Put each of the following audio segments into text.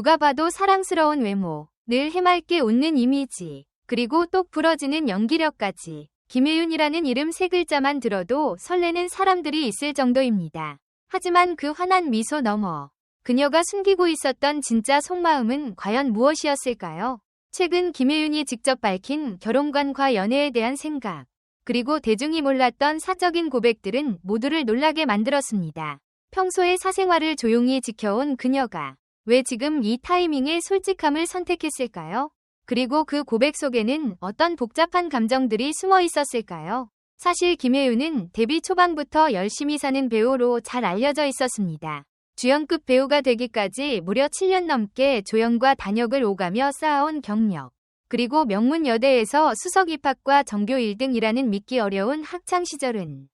누가 봐도 사랑스러운 외모, 늘 해맑게 웃는 이미지, 그리고 똑 부러지는 연기력까지 김혜윤이라는 이름 세 글자만 들어도 설레는 사람들이 있을 정도입니다. 하지만 그 환한 미소 너머 그녀가 숨기고 있었던 진짜 속마음은 과연 무엇이었을까요? 최근 김혜윤이 직접 밝힌 결혼관과 연애에 대한 생각, 그리고 대중이 몰랐던 사적인 고백들은 모두를 놀라게 만들었습니다. 평소에 사생활을 조용히 지켜온 그녀가 왜 지금 이 타이밍에 솔직함을 선택했을까요? 그리고 그 고백 속에는 어떤 복잡한 감정들이 숨어 있었을까요? 사실 김혜윤은 데뷔 초반부터 열심히 사는 배우로 잘 알려져 있었습니다. 주연급 배우가 되기까지 무려 7년 넘게 조연과 단역을 오가며 쌓아온 경력, 그리고 명문 여대에서 수석 입학과 전교 1등이라는 믿기 어려운 학창 시절은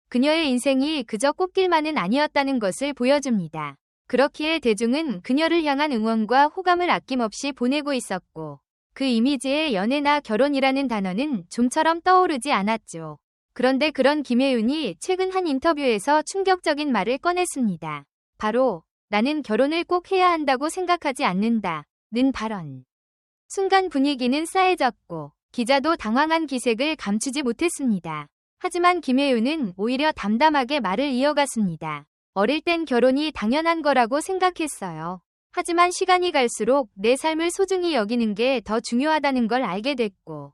그녀의 인생이 그저 꽃길만은 아니었다는 것을 보여줍니다. 그렇기에 대중은 그녀를 향한 응원과 호감을 아낌없이 보내고 있었고, 그 이미지에 연애나 결혼이라는 단어는 좀처럼 떠오르지 않았죠. 그런데 그런 김혜윤이 최근 한 인터뷰에서 충격적인 말을 꺼냈습니다. 바로 나는 결혼을 꼭 해야 한다고 생각하지 않는다는 발언. 순간 분위기는 싸해졌고 기자도 당황한 기색을 감추지 못했습니다. 하지만 김혜윤은 오히려 담담하게 말을 이어갔습니다. 어릴 땐 결혼이 당연한 거라고 생각했어요. 하지만 시간이 갈수록 내 삶을 소중히 여기는 게 더 중요하다는 걸 알게 됐고,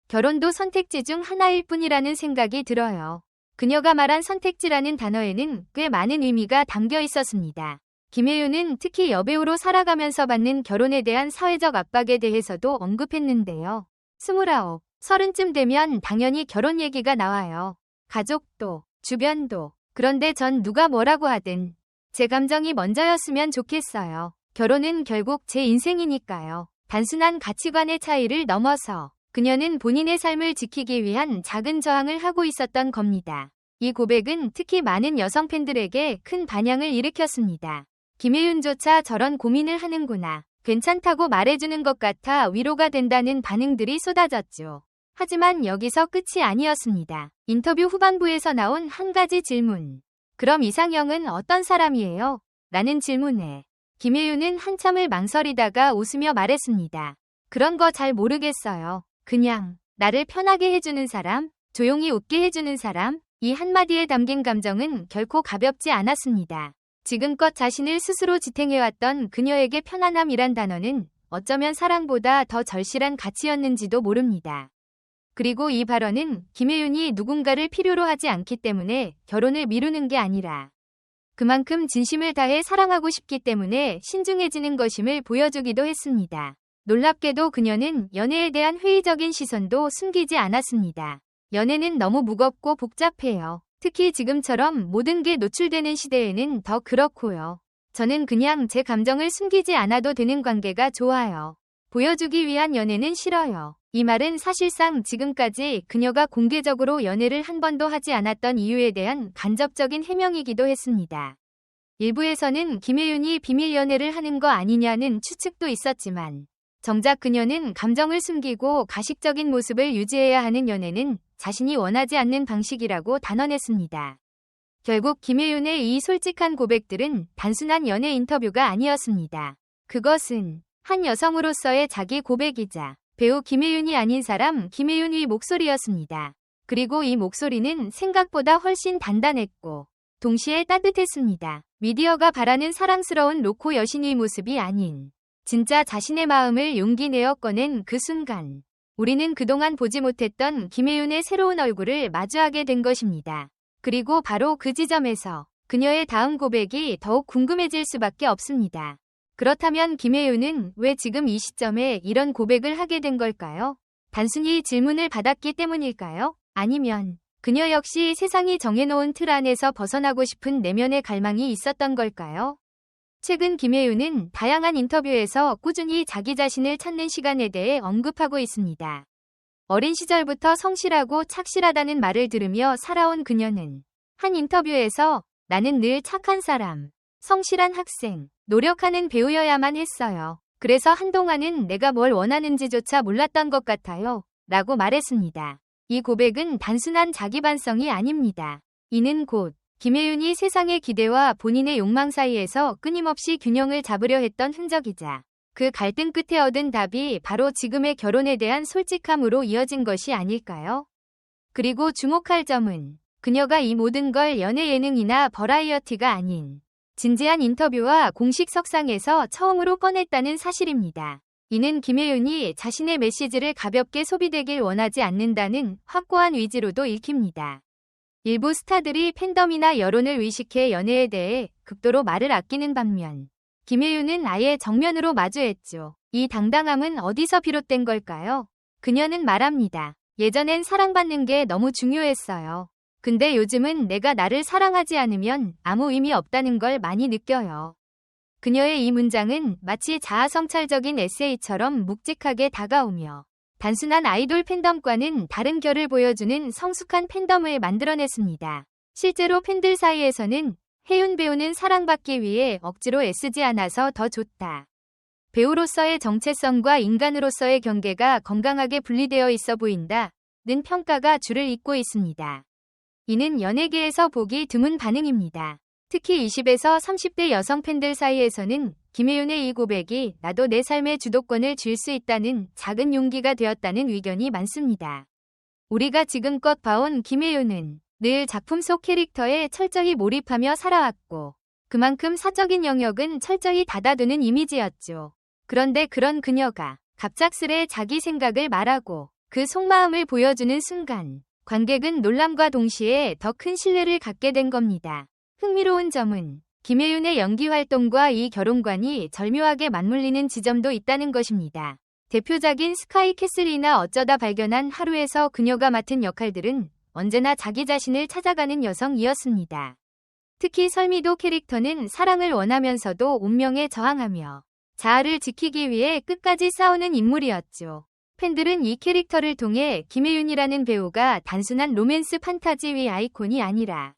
결혼도 선택지 중 하나일 뿐이라는 생각이 들어요. 그녀가 말한 선택지라는 단어에는 꽤 많은 의미가 담겨 있었습니다. 김혜윤은 특히 여배우로 살아가면서 받는 결혼에 대한 사회적 압박에 대해서도 언급했는데요. 29, 30쯤 되면 당연히 결혼 얘기가 나와요. 가족도, 주변도. 그런데 전 누가 뭐라고 하든 제 감정이 먼저였으면 좋겠어요. 결혼은 결국 제 인생이니까요. 단순한 가치관의 차이를 넘어서 그녀는 본인의 삶을 지키기 위한 작은 저항을 하고 있었던 겁니다. 이 고백은 특히 많은 여성 팬들에게 큰 반향을 일으켰습니다. 김혜윤조차 저런 고민을 하는구나. 괜찮다고 말해주는 것 같아 위로가 된다는 반응들이 쏟아졌죠. 하지만 여기서 끝이 아니었습니다. 인터뷰 후반부에서 나온 한 가지 질문. 그럼 이상형은 어떤 사람이에요? 라는 질문에 김혜윤은 한참을 망설이다가 웃으며 말했습니다. 그런 거 잘 모르겠어요. 그냥 나를 편하게 해주는 사람, 조용히 웃게 해주는 사람. 이 한마디에 담긴 감정은 결코 가볍지 않았습니다. 지금껏 자신을 스스로 지탱해왔던 그녀에게 편안함이란 단어는 어쩌면 사랑보다 더 절실한 가치였는지도 모릅니다. 그리고 이 발언은 김혜윤이 누군가를 필요로 하지 않기 때문에 결혼을 미루는 게 아니라 그만큼 진심을 다해 사랑하고 싶기 때문에 신중해지는 것임을 보여주기도 했습니다. 놀랍게도 그녀는 연애에 대한 회의적인 시선도 숨기지 않았습니다. 연애는 너무 무겁고 복잡해요. 특히 지금처럼 모든 게 노출되는 시대에는 더 그렇고요. 저는 그냥 제 감정을 숨기지 않아도 되는 관계가 좋아요. 보여주기 위한 연애는 싫어요. 이 말은 사실상 지금까지 그녀가 공개적으로 연애를 한 번도 하지 않았던 이유에 대한 간접적인 해명이기도 했습니다. 일부에서는 김혜윤이 비밀 연애를 하는 거 아니냐는 추측도 있었지만 정작 그녀는 감정을 숨기고 가식적인 모습을 유지해야 하는 연애는 자신이 원하지 않는 방식이라고 단언했습니다. 결국 김혜윤의 이 솔직한 고백들은 단순한 연애 인터뷰가 아니었습니다. 그것은 한 여성으로서의 자기 고백이자 배우 김혜윤이 아닌 사람 김혜윤의 목소리였습니다. 그리고 이 목소리는 생각보다 훨씬 단단했고 동시에 따뜻했습니다. 미디어가 바라는 사랑스러운 로코 여신의 모습이 아닌 진짜 자신의 마음을 용기 내어 꺼낸 그 순간 우리는 그동안 보지 못했던 김혜윤의 새로운 얼굴을 마주하게 된 것입니다. 그리고 바로 그 지점에서 그녀의 다음 고백이 더욱 궁금해질 수밖에 없습니다. 그렇다면 김혜윤은 왜 지금 이 시점에 이런 고백을 하게 된 걸까요? 단순히 질문을 받았기 때문일까요? 아니면 그녀 역시 세상이 정해놓은 틀 안에서 벗어나고 싶은 내면의 갈망이 있었던 걸까요? 최근 김혜윤은 다양한 인터뷰에서 꾸준히 자기 자신을 찾는 시간에 대해 언급하고 있습니다. 어린 시절부터 성실하고 착실하다는 말을 들으며 살아온 그녀는 한 인터뷰에서 나는 늘 착한 사람, 성실한 학생, 노력하는 배우여야만 했어요. 그래서 한동안은 내가 뭘 원하는지조차 몰랐던 것 같아요. 라고 말했습니다. 이 고백은 단순한 자기 반성이 아닙니다. 이는 곧 김혜윤이 세상의 기대와 본인의 욕망 사이에서 끊임없이 균형을 잡으려 했던 흔적이자 그 갈등 끝에 얻은 답이 바로 지금의 결혼에 대한 솔직함으로 이어진 것이 아닐까요? 그리고 주목할 점은 그녀가 이 모든 걸 연애 예능이나 버라이어티가 아닌 진지한 인터뷰와 공식 석상에서 처음으로 꺼냈다는 사실입니다. 이는 김혜윤이 자신의 메시지를 가볍게 소비되길 원하지 않는다는 확고한 의지로도 읽힙니다. 일부 스타들이 팬덤이나 여론을 의식해 연애에 대해 극도로 말을 아끼는 반면 김혜윤은 아예 정면으로 마주했죠. 이 당당함은 어디서 비롯된 걸까요? 그녀는 말합니다. 예전엔 사랑받는 게 너무 중요했어요. 근데 요즘은 내가 나를 사랑하지 않으면 아무 의미 없다는 걸 많이 느껴요. 그녀의 이 문장은 마치 자아성찰적인 에세이처럼 묵직하게 다가오며 단순한 아이돌 팬덤과는 다른 결을 보여주는 성숙한 팬덤을 만들어냈습니다. 실제로 팬들 사이에서는 혜윤 배우는 사랑받기 위해 억지로 애쓰지 않아서 더 좋다. 배우로서의 정체성과 인간으로서의 경계가 건강하게 분리되어 있어 보인다는 평가가 줄을 잇고 있습니다. 이는 연예계에서 보기 드문 반응입니다. 특히 20에서 30대 여성 팬들 사이에서는 김혜윤의 이 고백이 나도 내 삶의 주도권을 쥘 수 있다는 작은 용기가 되었다는 의견이 많습니다. 우리가 지금껏 봐온 김혜윤은 늘 작품 속 캐릭터에 철저히 몰입하며 살아왔고 그만큼 사적인 영역은 철저히 닫아두는 이미지였죠. 그런데 그런 그녀가 갑작스레 자기 생각을 말하고 그 속마음을 보여주는 순간 관객은 놀람과 동시에 더 큰 신뢰를 갖게 된 겁니다. 흥미로운 점은 김혜윤의 연기 활동과 이 결혼관이 절묘하게 맞물리는 지점도 있다는 것입니다. 대표작인 스카이 캐슬이나 어쩌다 발견한 하루에서 그녀가 맡은 역할들은 언제나 자기 자신을 찾아가는 여성이었습니다. 특히 설미도 캐릭터는 사랑을 원하면서도 운명에 저항하며 자아를 지키기 위해 끝까지 싸우는 인물이었죠. 팬들은 이 캐릭터를 통해 김혜윤이라는 배우가 단순한 로맨스 판타지 위 아이콘이 아니라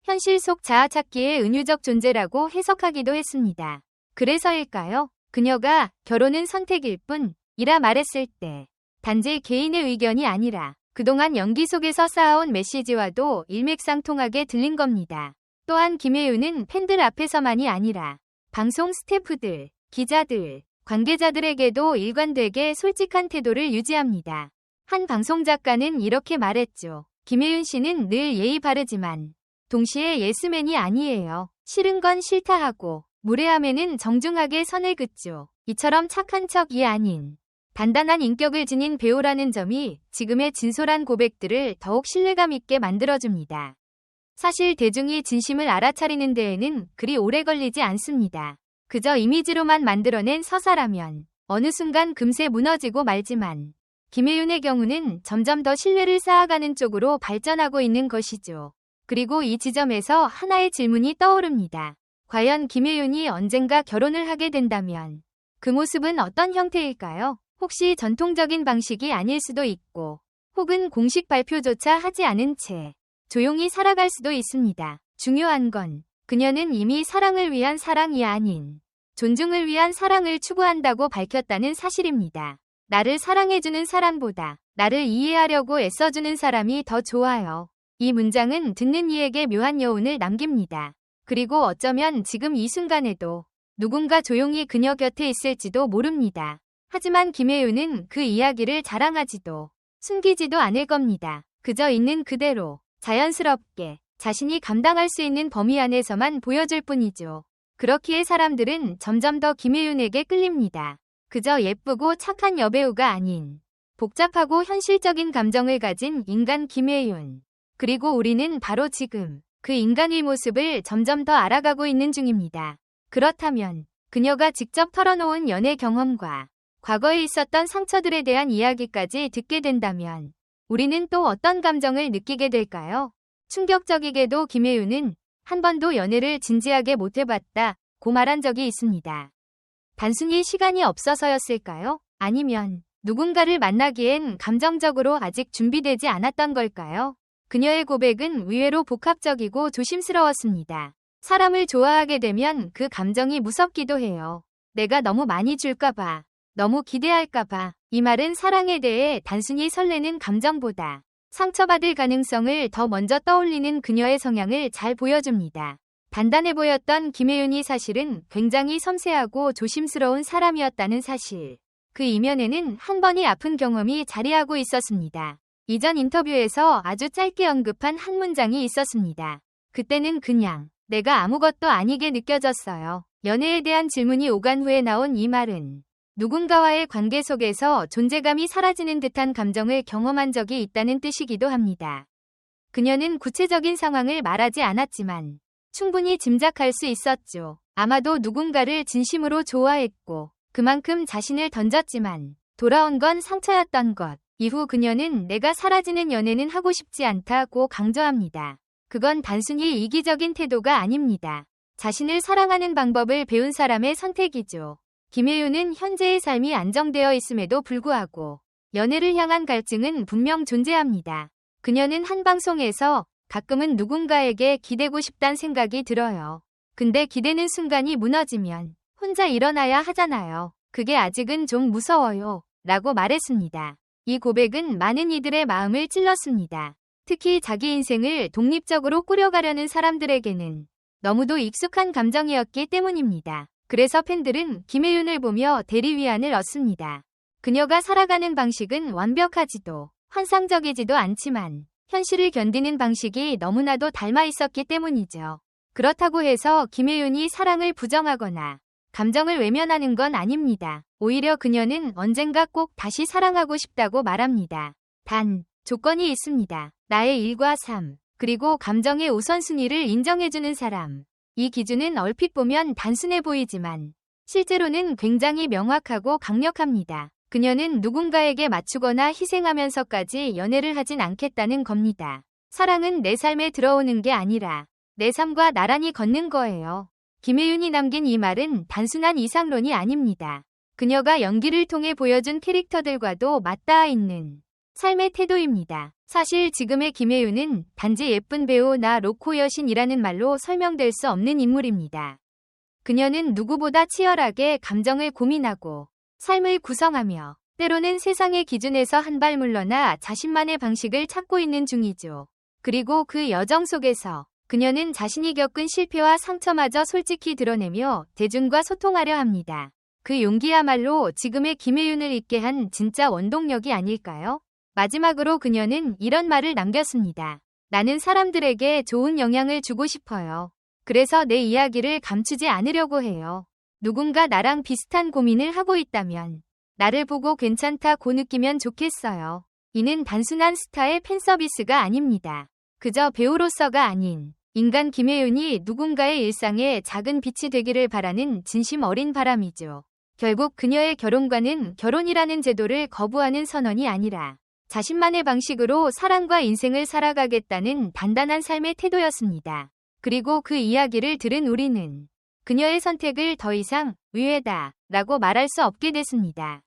현실 속 자아 찾기의 은유적 존재라고 해석하기도 했습니다. 그래서일까요? 그녀가 결혼은 선택일 뿐이라 말했을 때 단지 개인의 의견이 아니라 그동안 연기 속에서 쌓아온 메시지와도 일맥상통하게 들린 겁니다. 또한 김혜윤은 팬들 앞에서만이 아니라 방송 스태프들, 기자들, 관계자들에게도 일관되게 솔직한 태도를 유지합니다. 한 방송작가는 이렇게 말했죠. 김혜윤 씨는 늘 예의 바르지만 동시에 예스맨이 아니에요. 싫은 건 싫다 하고 무례함에는 정중하게 선을 긋죠. 이처럼 착한 척이 아닌 단단한 인격을 지닌 배우라는 점이 지금의 진솔한 고백들을 더욱 신뢰감 있게 만들어줍니다. 사실 대중이 진심을 알아차리는 데에는 그리 오래 걸리지 않습니다. 그저 이미지로만 만들어낸 서사라면 어느 순간 금세 무너지고 말지만 김혜윤의 경우는 점점 더 신뢰를 쌓아가는 쪽으로 발전하고 있는 것이죠. 그리고 이 지점에서 하나의 질문이 떠오릅니다. 과연 김혜윤이 언젠가 결혼을 하게 된다면 그 모습은 어떤 형태일까요? 혹시 전통적인 방식이 아닐 수도 있고 혹은 공식 발표조차 하지 않은 채 조용히 살아갈 수도 있습니다. 중요한 건 그녀는 이미 사랑을 위한 사랑이 아닌 존중을 위한 사랑을 추구한다고 밝혔다는 사실입니다. 나를 사랑해주는 사람보다 나를 이해하려고 애써주는 사람이 더 좋아요. 이 문장은 듣는 이에게 묘한 여운을 남깁니다. 그리고 어쩌면 지금 이 순간에도 누군가 조용히 그녀 곁에 있을지도 모릅니다. 하지만 김혜윤은 그 이야기를 자랑하지도 숨기지도 않을 겁니다. 그저 있는 그대로 자연스럽게 자신이 감당할 수 있는 범위 안에서만 보여줄 뿐이죠. 그렇기에 사람들은 점점 더 김혜윤에게 끌립니다. 그저 예쁘고 착한 여배우가 아닌 복잡하고 현실적인 감정을 가진 인간 김혜윤. 그리고 우리는 바로 지금 그 인간의 모습을 점점 더 알아가고 있는 중입니다. 그렇다면 그녀가 직접 털어놓은 연애 경험과 과거에 있었던 상처들에 대한 이야기까지 듣게 된다면 우리는 또 어떤 감정을 느끼게 될까요? 충격적이게도 김혜윤은 한 번도 연애를 진지하게 못 해봤다고 말한 적이 있습니다. 단순히 시간이 없어서였을까요? 아니면 누군가를 만나기엔 감정적으로 아직 준비되지 않았던 걸까요? 그녀의 고백은 의외로 복합적이고 조심스러웠습니다. 사람을 좋아하게 되면 그 감정이 무섭기도 해요. 내가 너무 많이 줄까봐, 너무 기대할까봐. 이 말은 사랑에 대해 단순히 설레는 감정보다 상처받을 가능성을 더 먼저 떠올리는 그녀의 성향을 잘 보여줍니다. 단단해 보였던 김혜윤이 사실은 굉장히 섬세하고 조심스러운 사람이었다는 사실. 그 이면에는 한 번이 아픈 경험이 자리하고 있었습니다. 이전 인터뷰에서 아주 짧게 언급한 한 문장이 있었습니다. 그때는 그냥 내가 아무것도 아니게 느껴졌어요. 연애에 대한 질문이 오간 후에 나온 이 말은 누군가와의 관계 속에서 존재감이 사라지는 듯한 감정을 경험한 적이 있다는 뜻이기도 합니다. 그녀는 구체적인 상황을 말하지 않았지만 충분히 짐작할 수 있었죠. 아마도 누군가를 진심으로 좋아했고 그만큼 자신을 던졌지만 돌아온 건 상처였던 것. 이후 그녀는 내가 사라지는 연애는 하고 싶지 않다고 강조합니다. 그건 단순히 이기적인 태도가 아닙니다. 자신을 사랑하는 방법을 배운 사람의 선택이죠. 김혜윤은 현재의 삶이 안정되어 있음에도 불구하고 연애를 향한 갈증은 분명 존재합니다. 그녀는 한 방송에서 가끔은 누군가에게 기대고 싶단 생각이 들어요. 근데 기대는 순간이 무너지면 혼자 일어나야 하잖아요. 그게 아직은 좀 무서워요. 라고 말했습니다. 이 고백은 많은 이들의 마음을 찔렀습니다. 특히 자기 인생을 독립적으로 꾸려가려는 사람들에게는 너무도 익숙한 감정이었기 때문입니다. 그래서 팬들은 김혜윤을 보며 대리위안을 얻습니다. 그녀가 살아가는 방식은 완벽하지도 환상적이지도 않지만 현실을 견디는 방식이 너무나도 닮아 있었기 때문이죠. 그렇다고 해서 김혜윤이 사랑을 부정하거나 감정을 외면하는 건 아닙니다. 오히려 그녀는 언젠가 꼭 다시 사랑하고 싶다고 말합니다. 단, 조건이 있습니다. 나의 일과 삶, 그리고 감정의 우선순위를 인정해주는 사람. 이 기준은 얼핏 보면 단순해 보이지만 실제로는 굉장히 명확하고 강력합니다. 그녀는 누군가에게 맞추거나 희생하면서까지 연애를 하진 않겠다는 겁니다. 사랑은 내 삶에 들어오는 게 아니라 내 삶과 나란히 걷는 거예요. 김혜윤이 남긴 이 말은 단순한 이상론이 아닙니다. 그녀가 연기를 통해 보여준 캐릭터들과도 맞닿아 있는 삶의 태도입니다. 사실 지금의 김혜윤은 단지 예쁜 배우나 로코 여신이라는 말로 설명될 수 없는 인물입니다. 그녀는 누구보다 치열하게 감정을 고민하고 삶을 구성하며 때로는 세상의 기준에서 한 발 물러나 자신만의 방식을 찾고 있는 중이죠. 그리고 그 여정 속에서 그녀는 자신이 겪은 실패와 상처마저 솔직히 드러내며 대중과 소통하려 합니다. 그 용기야말로 지금의 김혜윤을 있게 한 진짜 원동력이 아닐까요? 마지막으로 그녀는 이런 말을 남겼습니다. 나는 사람들에게 좋은 영향을 주고 싶어요. 그래서 내 이야기를 감추지 않으려고 해요. 누군가 나랑 비슷한 고민을 하고 있다면 나를 보고 괜찮다고 느끼면 좋겠어요. 이는 단순한 스타의 팬서비스가 아닙니다. 그저 배우로서가 아닌 인간 김혜윤이 누군가의 일상에 작은 빛이 되기를 바라는 진심 어린 바람이죠. 결국 그녀의 결혼과는 결혼이라는 제도를 거부하는 선언이 아니라 자신만의 방식으로 사랑과 인생을 살아가겠다는 단단한 삶의 태도였습니다. 그리고 그 이야기를 들은 우리는 그녀의 선택을 더 이상 의외다 라고 말할 수 없게 됐습니다.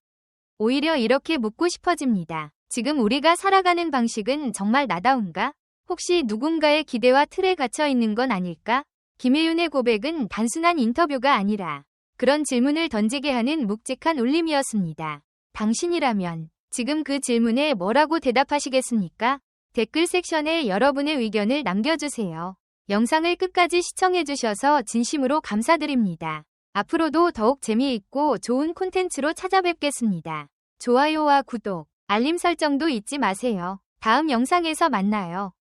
오히려 이렇게 묻고 싶어집니다. 지금 우리가 살아가는 방식은 정말 나다운가? 혹시 누군가의 기대와 틀에 갇혀 있는 건 아닐까? 김혜윤의 고백은 단순한 인터뷰가 아니라 그런 질문을 던지게 하는 묵직한 울림이었습니다. 당신이라면 지금 그 질문에 뭐라고 대답하시겠습니까? 댓글 섹션에 여러분의 의견을 남겨주세요. 영상을 끝까지 시청해주셔서 진심으로 감사드립니다. 앞으로도 더욱 재미있고 좋은 콘텐츠로 찾아뵙겠습니다. 좋아요와 구독, 알림 설정도 잊지 마세요. 다음 영상에서 만나요.